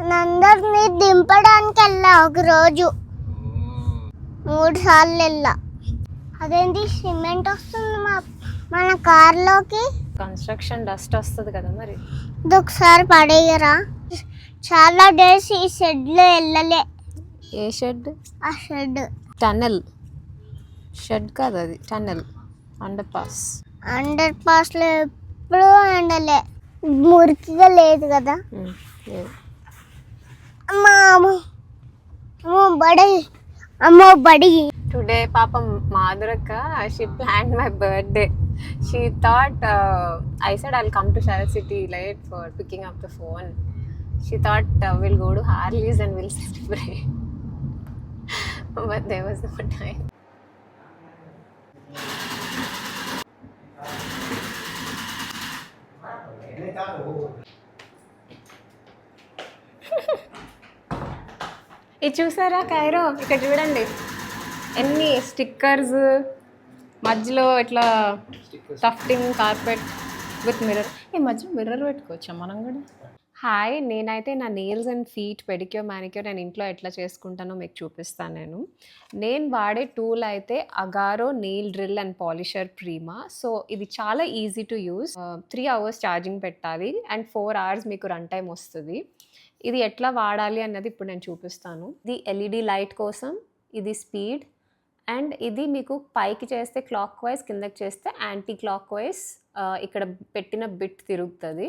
అందరినీ దింపడానికి వెళ్ళా ఒక రోజు 3 సార్లు వెళ్ళా. అదేంటి సిమెంట్ వస్తుంది మన కార్లోకి. కన్స్ట్రక్షన్ డస్ట్ వస్తుంది కదా మరి. ఇది ఒకసారి పడేయరా. చాలా డేస్ ఈ షెడ్లో వెళ్ళలే. ఏ షెడ్? ఆ షెడ్ టన్నెల్ షెడ్ కాదు, అది టన్నెల్. అండర్ పాస్లో ఎప్పుడూ ఎండలే, మురికిగా లేదు కదా. అమ్మో బడి. టుడే పాపం మాధురక్క, she planned my birthday. She thought I said I'll come to Sharat City late for picking up the phone. She thought we'll go to Harley's and we'll celebrate. But there was no time. ఇది చూసారా Cairo? ఇక్కడ చూడండి ఎన్ని stickers, మధ్యలో ఇట్లా టఫ్టింగ్ carpet with mirror. ఈ మధ్యలో mirror పెట్టుకోవచ్చా మనం కూడా? హాయ్, నేనైతే నా nails and feet pedicure manicure నేను ఇంట్లో ఎట్లా చేసుకుంటానో మీకు చూపిస్తాను. నేను వాడే టూల్ అయితే Agaro nail drill and polisher ప్రీమా. So ఇది చాలా easy to use. 3 hours charging పెట్టాలి అండ్ 4 hours మీకు రన్ టైం వస్తుంది. ఇది ఎట్లా వాడాలి అన్నది ఇప్పుడు నేను చూపిస్తాను. ఇది ఎల్ఈడి లైట్ కోసం, ఇది స్పీడ్, అండ్ ఇది మీకు పైకి చేస్తే క్లాక్ వైజ్, కిందకి చేస్తే యాంటీ క్లాక్ వైజ్ ఇక్కడ పెట్టిన బిట్ తిరుగుతుంది.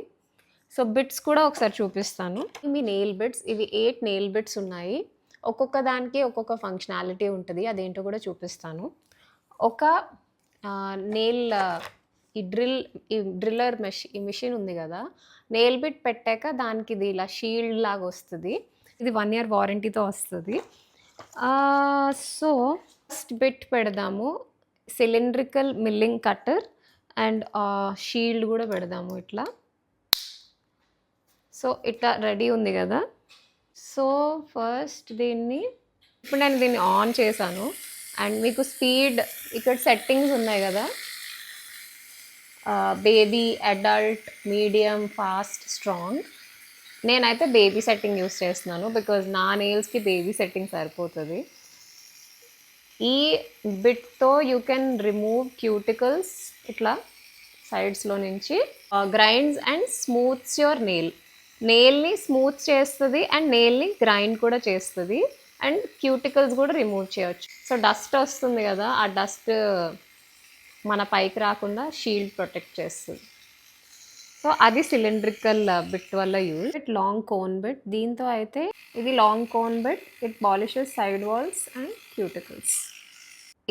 సో బిట్స్ కూడా ఒకసారి చూపిస్తాను. మీ నెయిల్ బిట్స్, ఇవి 8 నెయిల్ బిట్స్ ఉన్నాయి. ఒక్కొక్క దానికి ఒక్కొక్క ఫంక్షనాలిటీ ఉంటుంది, అదేంటో కూడా చూపిస్తాను. ఒక నెయిల్ ఈ డ్రిల్లర్ ఈ మిషన్ ఉంది కదా, నెయిల్ బిట్ పెట్టాక దానికి ఇది ఇలా షీల్డ్ లాగా వస్తుంది. ఇది 1 year వారంటీతో వస్తుంది. సో ఫస్ట్ బిట్ పెడదాము, cylindrical milling cutter and shield కూడా పెడదాము ఇట్లా. సో ఇట్లా రెడీ ఉంది కదా. సో ఫస్ట్ ఇప్పుడు నేను దీన్ని ఆన్ చేశాను అండ్ మీకు స్పీడ్ ఇక్కడ సెట్టింగ్స్ ఉన్నాయి కదా, baby, adult, medium, fast, strong. నేనైతే బేబీ సెట్టింగ్ యూస్ చేస్తున్నాను బికాజ్ నా నెయిల్స్కి బేబీ సెట్టింగ్ సరిపోతుంది. ఈ బిట్తో యూ కెన్ రిమూవ్ క్యూటికల్స్ ఇట్లా సైడ్స్లో నుంచి, గ్రైండ్స్ అండ్ స్మూత్స్ యువర్ నెయిల్ని స్మూత్ చేస్తుంది అండ్ నెయిల్ని గ్రైండ్ కూడా చేస్తుంది అండ్ క్యూటికల్స్ కూడా రిమూవ్ చేయవచ్చు. సో డస్ట్ వస్తుంది కదా, ఆ డస్ట్ మన పైకి రాకుండా షీల్డ్ ప్రొటెక్ట్ చేస్తుంది. సో అది సిలిండ్రికల్ బిట్ వల్ల యూజ్. లాంగ్ కోన్ బిట్, దీంతో అయితే ఇది long cone bit, it polishes side walls and cuticles.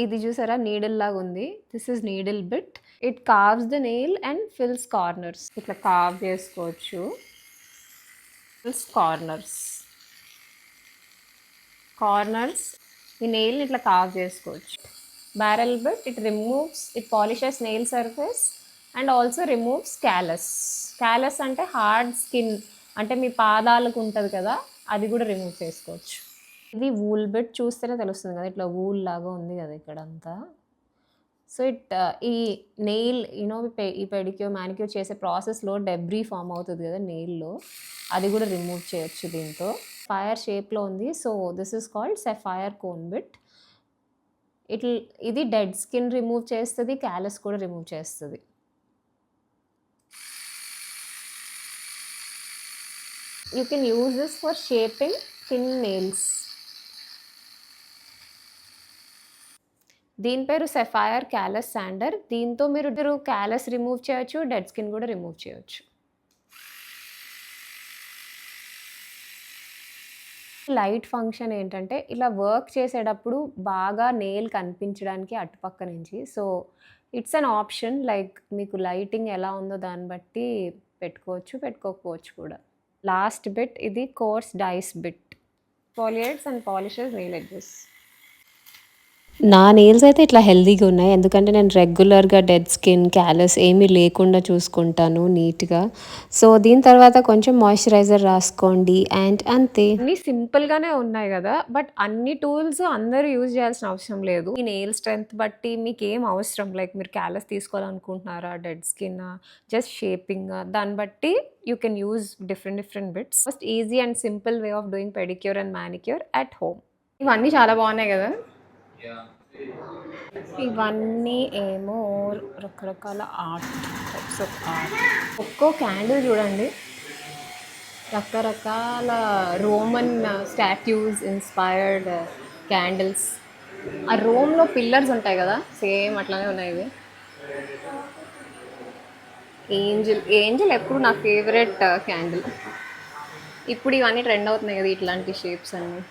ఇది చూసారా నీడిల్ లాగా ఉంది, this is needle bit. It carves the nail and fills corners. ఇట్లా కార్వ్ చేసుకోవచ్చు. ఫిల్స్ కార్నర్స్ ఈ నెయిల్ని ఇట్లా కార్వ్ చేసుకోవచ్చు. Barrel bit, it polishes nail surface and also removes callus అంటే హార్డ్ స్కిన్, అంటే మీ పాదాలకు ఉంటుంది కదా, అది కూడా రిమూవ్ చేసుకోవచ్చు. ఇది వూల్ బిట్, చూస్తేనే తెలుస్తుంది కదా ఇట్లా వూల్ లాగా ఉంది కదా ఇక్కడంతా. సో ఈ నెయిల్ ఈ పెడిక్యూర్ మ్యానిక్యూర్ చేసే ప్రాసెస్లో డెబ్రీ ఫామ్ అవుతుంది కదా నెయిల్లో, అది కూడా రిమూవ్ చేయొచ్చు దీంతో. ఫైర్ షేప్లో ఉంది. So this is called sapphire cone bit. ఇది డెడ్ స్కిన్ రిమూవ్ చేస్తుంది, క్యాలస్ కూడా రిమూవ్ చేస్తుంది. You can use this for shaping thin nails. దీని పేరు సఫైర్ క్యాలస్ శాండర్. దీంతో మీరు క్యాలస్ రిమూవ్ చేయొచ్చు, డెడ్ స్కిన్ కూడా రిమూవ్ చేయొచ్చు. లైట్ ఫంక్షన్ ఏంటంటే ఇలా వర్క్ చేసేటప్పుడు బాగా నెయిల్ కనిపించడానికి అటుపక్క నుంచి. So it's an option, like మీకు లైటింగ్ ఎలా ఉందో దాన్ని బట్టి పెట్టుకోవచ్చు, పెట్టుకోకపోవచ్చు కూడా. లాస్ట్ బిట్, ఇది coarse dice bit, palliates and polishes nail edges. నా నెయిల్స్ అయితే ఇట్లా హెల్తీగా ఉన్నాయి, ఎందుకంటే నేను రెగ్యులర్గా డెడ్ స్కిన్ క్యాలస్ ఏమీ లేకుండా చూసుకుంటాను నీట్గా. సో దీని తర్వాత కొంచెం మాయిశ్చరైజర్ రాసుకోండి అండ్ అంతే. అన్నీ సింపుల్గానే ఉన్నాయి కదా, బట్ అన్ని టూల్స్ అందరూ యూజ్ చేయాల్సిన అవసరం లేదు. ఈ నెయిల్ స్ట్రెంత్ బట్టి మీకు ఏం అవసరం, లైక్ మీరు క్యాలస్ తీసుకోవాలనుకుంటున్నారా, డెడ్ స్కిన్, జస్ట్ షేపింగ్, దాన్ని బట్టి you can use different bits. First easy and simple way of doing pedicure and manicure at home. ఇవన్నీ చాలా బాగున్నాయి కదా. ఇవన్నీ ఏమో రకరకాల ఆర్ట్, టైప్స్ ఆఫ్ ఆర్ట్. ఒక్కో క్యాండిల్ చూడండి, రకరకాల రోమన్ స్టాట్యూస్ ఇన్స్పైర్డ్ క్యాండిల్స్. ఆ రోమ్లో పిల్లర్స్ ఉంటాయి కదా, సేమ్ అట్లానే ఉన్నాయి ఇవి. ఏంజిల్ ఎప్పుడు నా ఫేవరెట్ క్యాండిల్. ఇప్పుడు ఇవన్నీ ట్రెండ్ అవుతున్నాయి కదా ఇట్లాంటి షేప్స్ అన్నీ.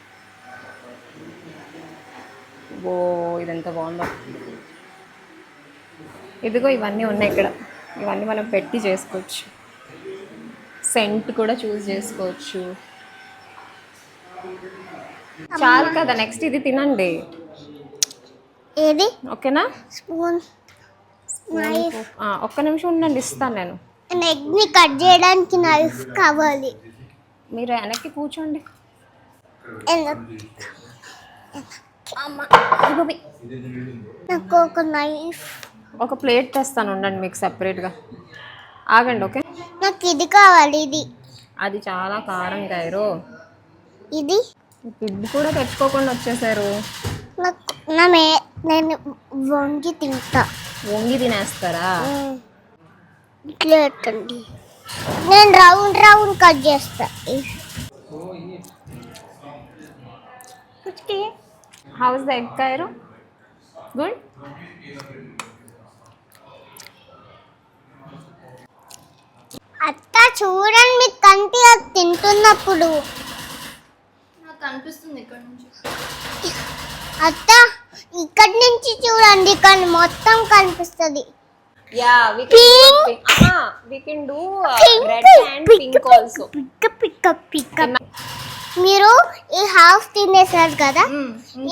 ఓ ఇదెంత బాగుందో. ఇదిగో ఇవన్నీ ఉన్నాయి ఇక్కడ, ఇవన్నీ మనం పెట్టి చేసుకోవచ్చు. సెంట్ కూడా చూస్ చేసుకోవచ్చు. చాలు కదా, నెక్స్ట్ ఇది తినండి. ఏది? ఓకేనా? Spoon, knife. ఒక్క నిమిషం ఉండండి, ఇస్తాను నేను. ఎగ్ని కట్ చేయడానికి నైఫ్ కావాలి. మీరు వెనక్కి కూర్చోండి. నాకు ఒక నైఫ్, ఒక ప్లేట్ తెస్తాను ఉండండి మీకు సపరేట్గా, ఆగండి. ఓకే, నాకు ఇది కావాలి. ఇది అది చాలా కారం కైరో. ఇది ఇది కూడా తెచ్చుకోకుండా వచ్చేసారు. నేను వంగి తింటా. వంగి తినేస్తారా? ఇట్లా పెట్టండి, నేను రౌండ్ రౌండ్ కట్ చేస్తా. హౌ ఇస్ ద ఎగ్ కైరో? గుడ్. అత్త చూడండి, మీకు కంటి తింటున్నప్పుడు నాకు కనిపిస్తుంది ఇక్కడ నుంచి. అత్త ఇక్కడి నుంచి చూడండి, ఇక్కడ మొత్తం కనిపిస్తుంది. Yeah, we can do red and pink also. Pick. మీరు ఈ హాఫ్ తినేసారు కదా,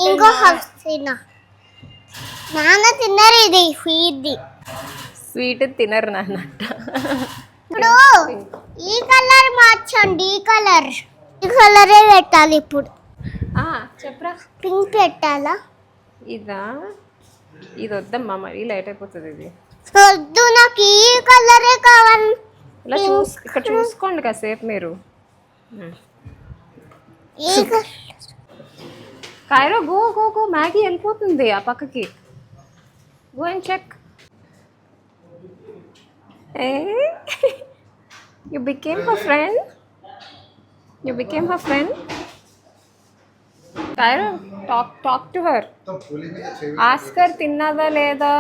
ఇంకో హాఫ్ తిన్నా. నాన్న తిన్నారు, ఇది ఇది స్వీట్ తినరు నాన్న. ఇప్పుడు ఈ కలర్ మార్చండి, ఈ కలరే పెట్టాలి ఇప్పుడు. చెప్పరా, పింక్ పెట్టాలా? ఇదా? ఇది వద్దమ్మా, మరీ లైట్ అయిపోతుంది ఇది. వద్దు, నాకు ఈ కలరే కావాలి. ఇలా ఇక్కడ చూసుకోండి కాసేపు మీరు. కైరో గో, మ్యాగీ వెళ్ళిపోతుంది ఆ పక్కకి. Go and check. You became her friend. Kairo, talk to her. Ask her తిన్నదా లేదా.